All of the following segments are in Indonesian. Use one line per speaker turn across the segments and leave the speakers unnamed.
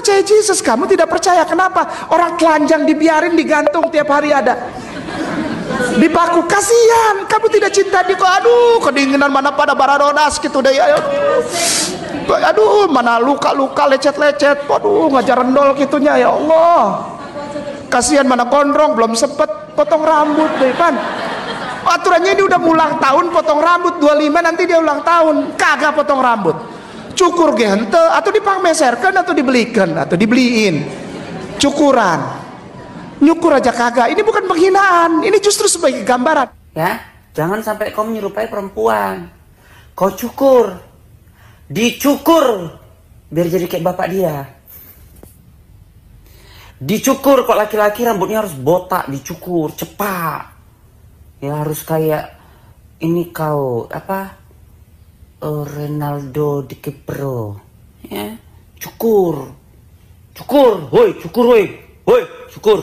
percaya Yesus, kamu tidak percaya. Kenapa? Orang telanjang dibiarin digantung tiap hari ada. Dipaku, kasihan. Kamu tidak cinta di kok. Aduh, kedinginan mana pada baradonas gitu deh. Aduh, mana luka-luka lecet-lecet. Waduh, ngajar rendol gitunya ya Allah. Kasihan mana gondrong belum sempet potong rambut deh kan. Aturannya ini udah ulang tahun potong rambut 25 nanti dia ulang tahun kagak potong rambut. Cukur gente atau dipangmeserkan atau dibelikan atau dibeliin cukuran. Nyukur aja kagak. Ini bukan penghinaan, ini justru sebagai gambaran.
Ya, jangan sampai kau menyerupai perempuan. Kau cukur, dicukur biar jadi kayak bapak dia. Dicukur, kok laki-laki rambutnya harus botak, dicukur cepat. Ya harus kayak ini kau apa? Ronaldo DiCaprio. Ya, cukur. Cukur, woi, cukur woi. Woi, cukur.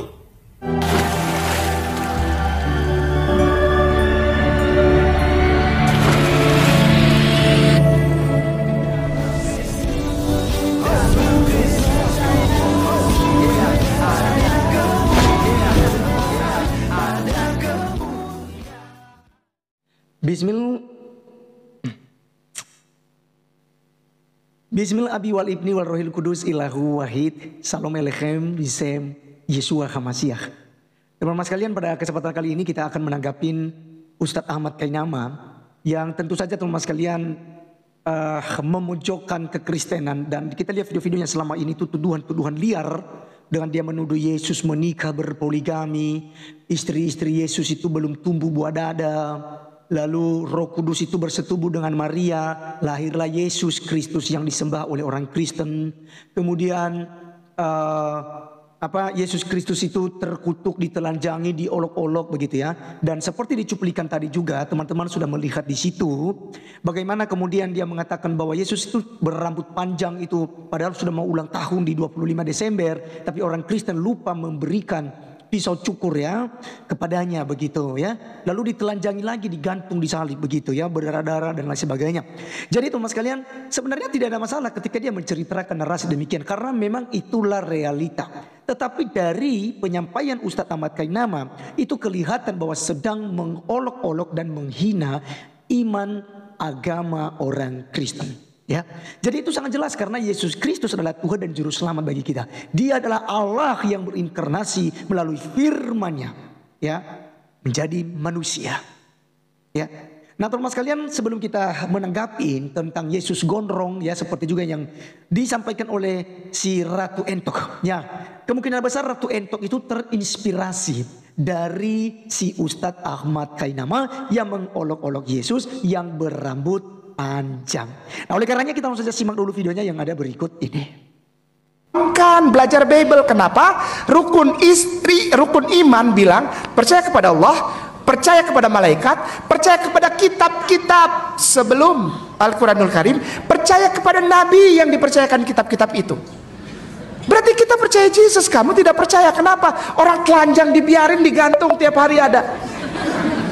Bismillah abi wal ibni wal rohil kudus ilahu wahid. Salam alechem bisem Yeshua Hamasiah. Teman-teman sekalian, pada kesempatan kali ini kita akan menanggapin Ustadz Ahmad Kainama yang tentu saja teman-teman sekalian memojokkan kekristenan. Dan kita lihat video-videonya selama ini itu tuduhan-tuduhan liar. Dengan dia menuduh Yesus menikah berpoligami, istri-istri Yesus itu belum tumbuh buah dada. Lalu Roh Kudus itu bersetubuh dengan Maria, lahirlah Yesus Kristus yang disembah oleh orang Kristen. Kemudian Yesus Kristus itu terkutuk, ditelanjangi, diolok-olok begitu ya. Dan seperti dicuplikan tadi juga, teman-teman sudah melihat di situ bagaimana kemudian dia mengatakan bahwa Yesus itu berambut panjang itu padahal sudah mau ulang tahun di 25 Desember, tapi orang Kristen lupa memberikan pisau cukur ya kepadanya begitu ya. Lalu ditelanjangi lagi, digantung di salib begitu ya, berdarah-darah dan lain sebagainya. Jadi teman sekalian, sebenarnya tidak ada masalah ketika dia menceritakan narasi demikian karena memang itulah realita. Tetapi dari penyampaian Ustadz Ahmad Kainama itu kelihatan bahwa sedang mengolok-olok dan menghina iman agama orang Kristen. Ya, jadi itu sangat jelas karena Yesus Kristus adalah Tuhan dan Juru Selamat bagi kita. Dia adalah Allah yang berinkarnasi melalui firman-Nya, ya, menjadi manusia. Ya. Nah, teman-teman sekalian, sebelum kita menanggapi tentang Yesus gondrong, ya, seperti juga yang disampaikan oleh si Ratu Entok, ya, kemungkinan besar Ratu Entok itu terinspirasi dari si Ustadz Ahmad Kainama yang mengolok-olok Yesus yang berambut panjang. Nah, oleh karenanya kita langsung saja simak dulu videonya yang ada berikut ini.
Kan belajar Bible, kenapa? Rukun iman bilang percaya kepada Allah, percaya kepada malaikat, percaya kepada kitab-kitab sebelum Al-Quranul Karim, percaya kepada nabi yang dipercayakan kitab-kitab itu. Berarti kita percaya Yesus, kamu tidak percaya. Kenapa? Orang telanjang dibiarin digantung tiap hari ada.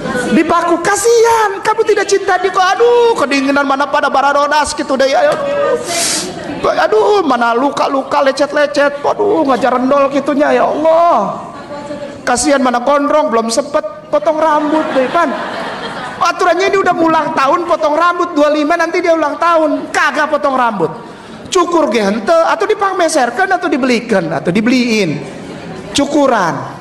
Dipaku, kasihan. Kamu tidak cinta di kok. Aduh, kedinginan mana pada baradonas gitu deh. Aduh, mana luka-luka lecet-lecet. Waduh, ngajar rendol gitunya ya Allah. Kasihan mana gondrong belum sempet potong rambut deh kan. Aturannya ini udah ulang tahun potong rambut 25 nanti dia ulang tahun kagak potong rambut. Cukur gente atau dipangmeserkan atau dibelikan atau dibeliin cukuran.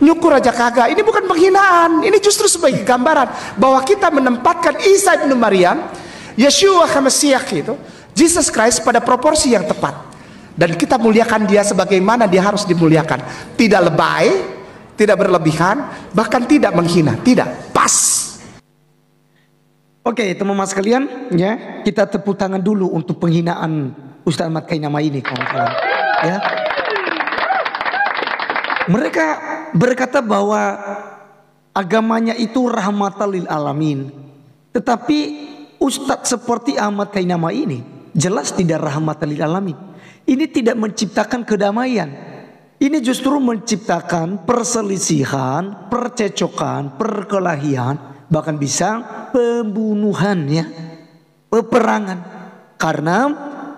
Nyukur aja kagak. Ini bukan penghinaan, ini justru sebagai gambaran bahwa kita menempatkan Isa bin Maryam, Yeshua Hamasiah itu, Jesus Christ pada proporsi yang tepat. Dan kita muliakan dia sebagaimana dia harus dimuliakan. Tidak lebay, tidak berlebihan, bahkan tidak menghina, tidak, pas.
Oke, teman-teman sekalian, ya, kita tepuk tangan dulu untuk penghinaan Ustadz Ahmad Kainama ini, kawan-kawan. Ya. Mereka berkata bahwa agamanya itu rahmatan lil alamin. Tetapi Ustadz seperti Ahmad Kainama ini jelas tidak rahmatan lil alamin. Ini tidak menciptakan kedamaian. Ini justru menciptakan perselisihan, percecokan, perkelahian, bahkan bisa pembunuhan, ya, peperangan. Karena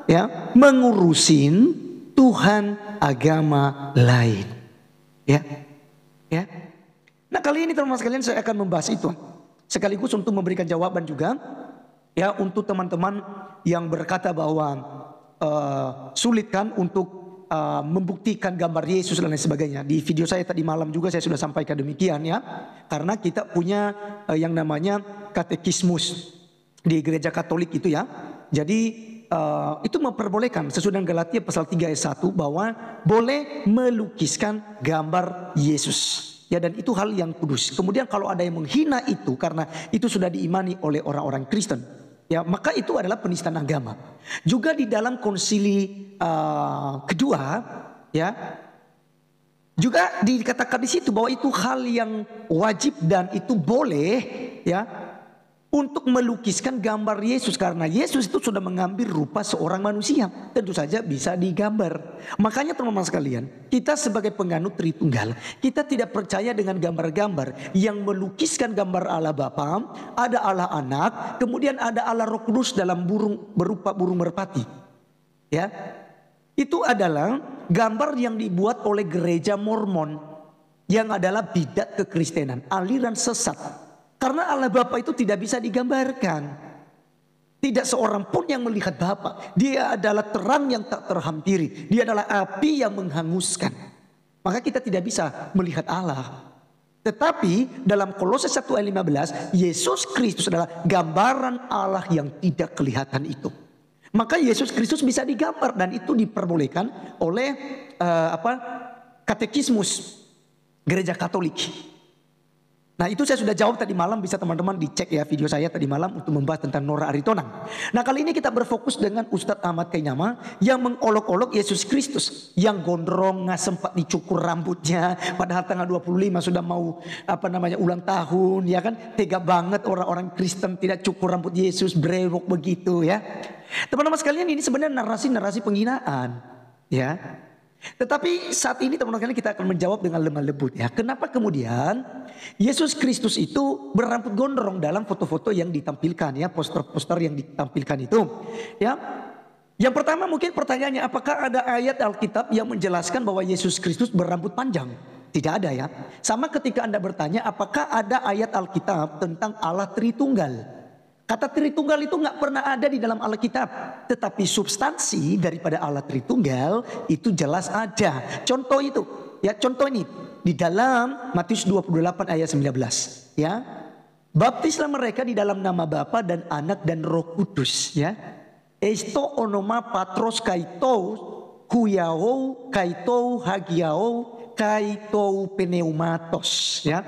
ya mengurusin Tuhan agama lain. Ya. Ya. Nah, kali ini teman-teman sekalian saya akan membahas itu. Sekaligus untuk memberikan jawaban juga ya untuk teman-teman yang berkata bahwa sulit kan untuk membuktikan gambar Yesus dan lain sebagainya. Di video saya tadi malam juga saya sudah sampaikan demikian ya. Karena kita punya yang namanya katekismus di gereja Katolik itu ya. Jadi itu memperbolehkan sesuai dengan Galatia pasal 3 ayat 1 bahwa boleh melukiskan gambar Yesus. Ya, dan itu hal yang kudus. Kemudian kalau ada yang menghina itu karena itu sudah diimani oleh orang-orang Kristen, ya maka itu adalah penistaan agama. Juga di dalam konsili kedua, ya juga dikatakan di situ bahwa itu hal yang wajib dan itu boleh, ya, untuk melukiskan gambar Yesus karena Yesus itu sudah mengambil rupa seorang manusia. Tentu saja bisa digambar. Makanya teman-teman sekalian, kita sebagai penganut Tritunggal, kita tidak percaya dengan gambar-gambar yang melukiskan gambar Allah Bapa, ada Allah Anak, kemudian ada Allah Roh Kudus dalam berupa burung merpati. Ya. Itu adalah gambar yang dibuat oleh gereja Mormon yang adalah bidat kekristenan, aliran sesat. Karena Allah Bapa itu tidak bisa digambarkan. Tidak seorang pun yang melihat Bapa. Dia adalah terang yang tak terhampiri. Dia adalah api yang menghanguskan. Maka kita tidak bisa melihat Allah. Tetapi dalam Kolose 1 ayat 15, Yesus Kristus adalah gambaran Allah yang tidak kelihatan itu. Maka Yesus Kristus bisa digambar dan itu diperbolehkan oleh katekismus gereja Katolik. Nah, itu saya sudah jawab tadi malam, bisa teman-teman dicek ya video saya tadi malam untuk membahas tentang Nora Aritonang. Nah, kali ini kita berfokus dengan Ustadz Ahmad Kainama yang mengolok-olok Yesus Kristus yang gondrong, nggak sempat dicukur rambutnya, padahal tanggal 25 sudah mau ulang tahun, ya kan? Tega banget orang-orang Kristen tidak cukur rambut Yesus, brewok begitu ya. Teman-teman sekalian, ini sebenarnya narasi-narasi penghinaan, ya. Tetapi saat ini teman-teman kita akan menjawab dengan lemah lembut ya. Kenapa kemudian Yesus Kristus itu berambut gondrong dalam foto-foto yang ditampilkan ya, poster-poster yang ditampilkan itu ya. Yang pertama mungkin pertanyaannya, apakah ada ayat Alkitab yang menjelaskan bahwa Yesus Kristus berambut panjang? Tidak ada ya. Sama ketika Anda bertanya apakah ada ayat Alkitab tentang Allah Tritunggal. Kata Tritunggal itu nggak pernah ada di dalam Alkitab, tetapi substansi daripada Allah Tritunggal itu jelas ada. Contoh itu, ya contoh ini di dalam Matius 28 ayat 19, ya. Baptislah mereka di dalam nama Bapa dan Anak dan Roh Kudus, ya. Esto onoma patros kaito kuyao kaito hagiao kaito pneumatos, ya.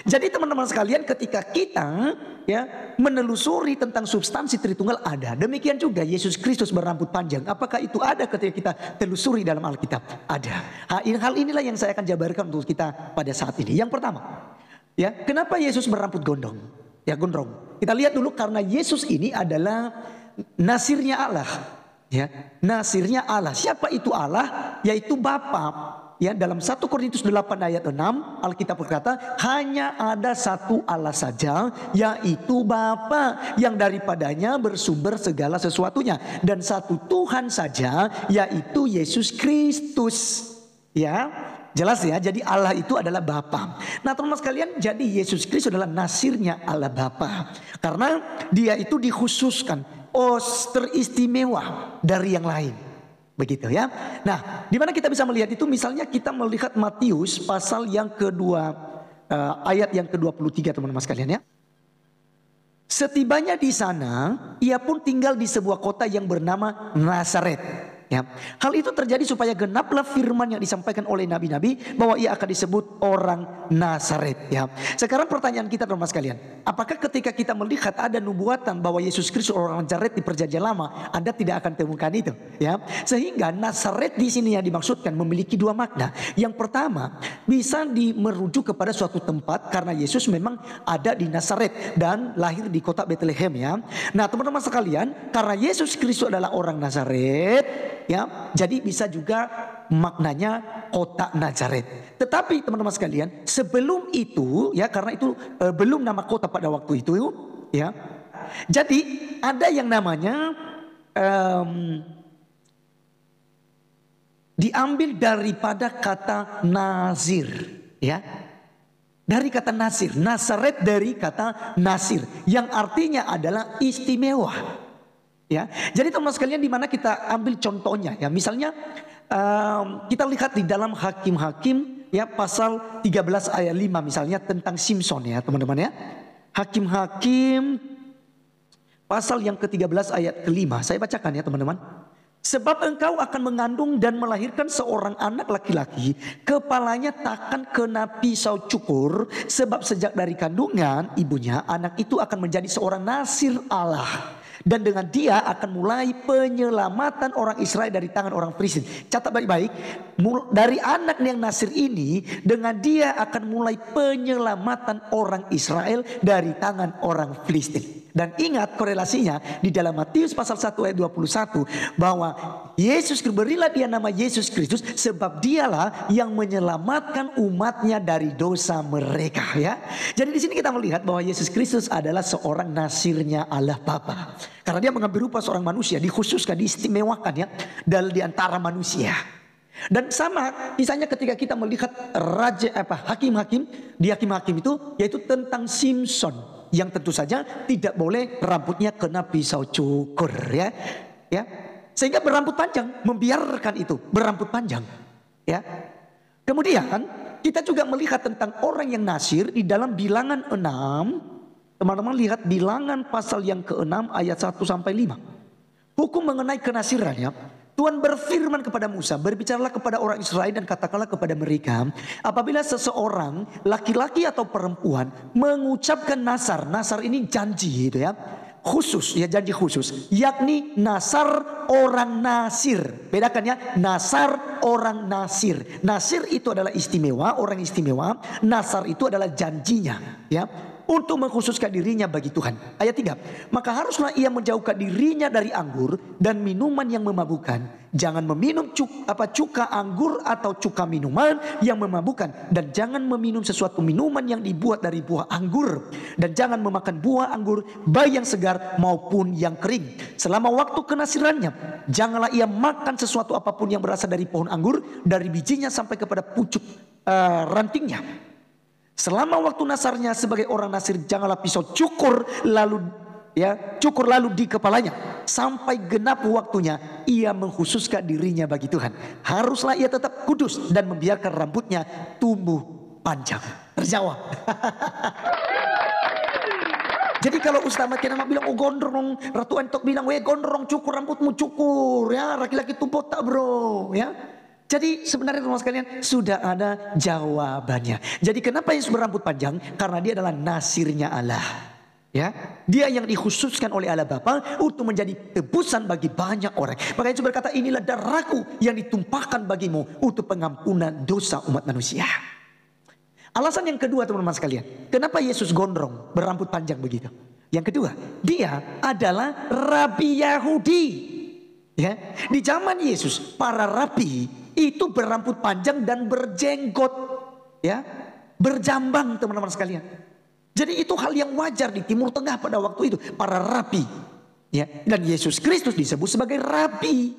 Jadi teman-teman sekalian, ketika kita ya menelusuri tentang substansi Tritunggal ada. Demikian juga Yesus Kristus berambut panjang. Apakah itu ada ketika kita telusuri dalam Alkitab? Ada. Hal inilah yang saya akan jabarkan untuk kita pada saat ini. Yang pertama, ya, kenapa Yesus berambut gondrong? Ya, gondrong. Kita lihat dulu, karena Yesus ini adalah nasirnya Allah. Ya, nasirnya Allah. Siapa itu Allah? Yaitu Bapa. Ya, dalam 1 Korintus 8 ayat 6 Alkitab berkata, hanya ada satu Allah saja, yaitu Bapa, yang daripadanya bersumber segala sesuatunya, dan satu Tuhan saja, yaitu Yesus Kristus. Ya, jelas ya. Jadi Allah itu adalah Bapa. Nah, teman-teman sekalian, jadi Yesus Kristus adalah nasirnya Allah Bapa, karena dia itu dikhususkan, teristimewa dari yang lain. Begitu ya. Nah, di mana kita bisa melihat itu? Misalnya kita melihat Matius pasal yang kedua, ayat yang ke-23 teman-teman sekalian ya. Setibanya di sana, ia pun tinggal di sebuah kota yang bernama Nazaret. Ya. Hal itu terjadi supaya genaplah firman yang disampaikan oleh nabi-nabi bahwa ia akan disebut orang Nazaret. Ya. Sekarang pertanyaan kita teman-teman sekalian, apakah ketika kita melihat ada nubuatan bahwa Yesus Kristus orang Nazaret di Perjanjian Lama, Anda tidak akan temukan itu? Ya. Sehingga Nazaret di sini yang dimaksudkan memiliki dua makna. Yang pertama, bisa merujuk kepada suatu tempat karena Yesus memang ada di Nazaret dan lahir di kota Bethlehem ya. Nah, teman-teman sekalian, karena Yesus Kristus adalah orang Nazaret, ya, jadi bisa juga maknanya kota Nazaret. Tetapi teman-teman sekalian, sebelum itu ya, karena itu belum nama kota pada waktu itu ya. Jadi ada yang namanya diambil daripada kata nazir, ya. Dari kata nasir, Nazaret dari kata nasir yang artinya adalah istimewa. Ya, jadi teman sekalian di mana kita ambil contohnya ya. Misalnya kita lihat di dalam Hakim-Hakim ya pasal 13 ayat 5 misalnya tentang Simson ya teman-teman ya. Hakim-Hakim pasal yang ke-13 ayat ke-5. Saya bacakan ya teman-teman. Sebab engkau akan mengandung dan melahirkan seorang anak laki-laki, kepalanya takkan kena pisau cukur, sebab sejak dari kandungan ibunya anak itu akan menjadi seorang nasir Allah. Dan dengan dia akan mulai penyelamatan orang Israel dari tangan orang Filistin. Catat baik-baik, dari anak yang nasir ini, dengan dia akan mulai penyelamatan orang Israel dari tangan orang Filistin. Dan ingat korelasinya di dalam Matius pasal 1 ayat 21 bahwa Yesus, berilah dia nama Yesus Kristus sebab dialah yang menyelamatkan umatnya dari dosa mereka ya. Jadi di sini kita melihat bahwa Yesus Kristus adalah seorang nasirnya Allah Bapa. Karena dia mengambil rupa seorang manusia, dikhususkan, diistimewakan ya di antara manusia. Dan sama misalnya ketika kita melihat hakim-hakim di hakim-hakim itu yaitu tentang Simson yang tentu saja tidak boleh rambutnya kena pisau cukur ya. Sehingga berambut panjang, membiarkan itu berambut panjang ya. Kemudian kita juga melihat tentang orang yang nasir di dalam Bilangan 6. Teman-teman lihat Bilangan pasal yang ke-6 ayat 1 sampai 5. Hukum mengenai kenasirannya, Tuhan berfirman kepada Musa, berbicaralah kepada orang Israel dan katakanlah kepada mereka, apabila seseorang laki-laki atau perempuan mengucapkan nasar ini janji gitu ya, khusus ya, janji khusus, yakni nasar orang nasir. Bedakan ya, nasar orang nasir. Nasir itu adalah istimewa, orang istimewa. Nasar itu adalah janjinya ya, untuk mengkhususkan dirinya bagi Tuhan. Ayat 3. Maka haruslah ia menjauhkan dirinya dari anggur dan minuman yang memabukkan. Jangan meminum cuka anggur atau cuka minuman yang memabukkan. Dan jangan meminum sesuatu minuman yang dibuat dari buah anggur. Dan jangan memakan buah anggur baik yang segar maupun yang kering. Selama waktu kenasirannya, janganlah ia makan sesuatu apapun yang berasal dari pohon anggur, dari bijinya sampai kepada pucuk rantingnya. Selama waktu nasarnya sebagai orang nasir, janganlah pisau cukur lalu di kepalanya sampai genap waktunya ia mengkhususkan dirinya bagi Tuhan. Haruslah ia tetap kudus dan membiarkan rambutnya tumbuh panjang. Terjawab. Jadi kalau Ustaz Makin bilang oh gondrong, Ratu Entok bilang gondrong cukur rambutmu cukur ya, laki-laki tuh botak bro ya. Jadi sebenarnya teman sekalian sudah ada jawabannya. Jadi kenapa Yesus berambut panjang? Karena dia adalah nasirnya Allah. Ya, dia yang dikhususkan oleh Allah Bapa untuk menjadi tebusan bagi banyak orang. Maka Yesus berkata, inilah darahku yang ditumpahkan bagimu untuk pengampunan dosa umat manusia. Alasan yang kedua teman-teman sekalian, kenapa Yesus gondrong berambut panjang begitu? Yang kedua, dia adalah Rabi Yahudi. Ya, di zaman Yesus para rabi itu berambut panjang dan berjenggot ya, berjambang teman-teman sekalian. Jadi itu hal yang wajar di Timur Tengah pada waktu itu, para rabi ya. Dan Yesus Kristus disebut sebagai rabi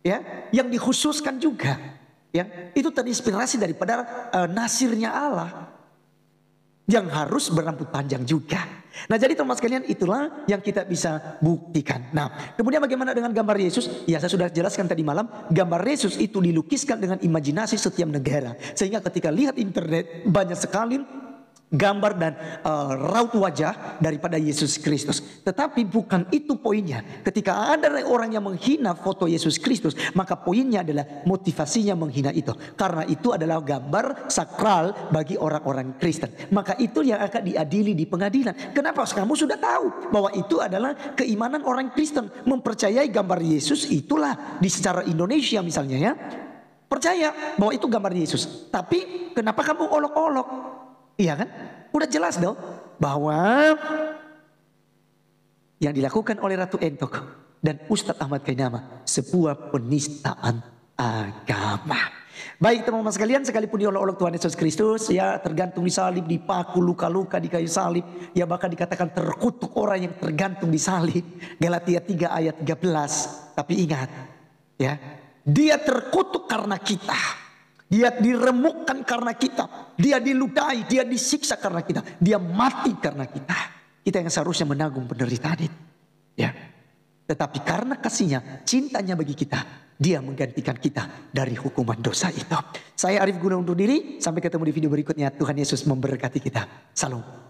ya, yang dikhususkan juga ya. Itu terinspirasi daripada nasirnya Allah yang harus berambut panjang juga. Nah jadi teman sekalian itulah yang kita bisa buktikan. Nah kemudian bagaimana dengan gambar Yesus? Ya saya sudah jelaskan tadi malam. Gambar Yesus itu dilukiskan dengan imajinasi setiap negara. Sehingga ketika lihat internet banyak sekali gambar dan raut wajah daripada Yesus Kristus. Tetapi bukan itu poinnya. Ketika ada orang yang menghina foto Yesus Kristus, maka poinnya adalah motivasinya menghina itu. Karena itu adalah gambar sakral bagi orang-orang Kristen. Maka itu yang akan diadili di pengadilan. Kenapa? Kamu sudah tahu bahwa itu adalah keimanan orang Kristen. Mempercayai gambar Yesus itulah di secara Indonesia misalnya ya. Percaya bahwa itu gambar Yesus. Tapi kenapa kamu olok-olok? Iya kan? Udah jelas dong bahwa yang dilakukan oleh Ratu Entok dan Ustadz Ahmad Kainama sebuah penistaan agama. Baik teman-teman sekalian, sekalipun diolok-olok Tuhan Yesus Kristus ya, tergantung di salib, dipaku, luka-luka di kayu salib, ya bahkan dikatakan terkutuk orang yang tergantung di salib. Galatia 3 ayat 13. Tapi ingat ya, Dia terkutuk karena kita. Dia diremukkan karena kita. Dia diludahi, dia disiksa karena kita. Dia mati karena kita. Kita yang seharusnya menanggung penderitaan itu. Ya. Tetapi karena kasihnya, cintanya bagi kita, dia menggantikan kita dari hukuman dosa itu. Saya Arif Guna undur diri. Sampai ketemu di video berikutnya. Tuhan Yesus memberkati kita. Salam.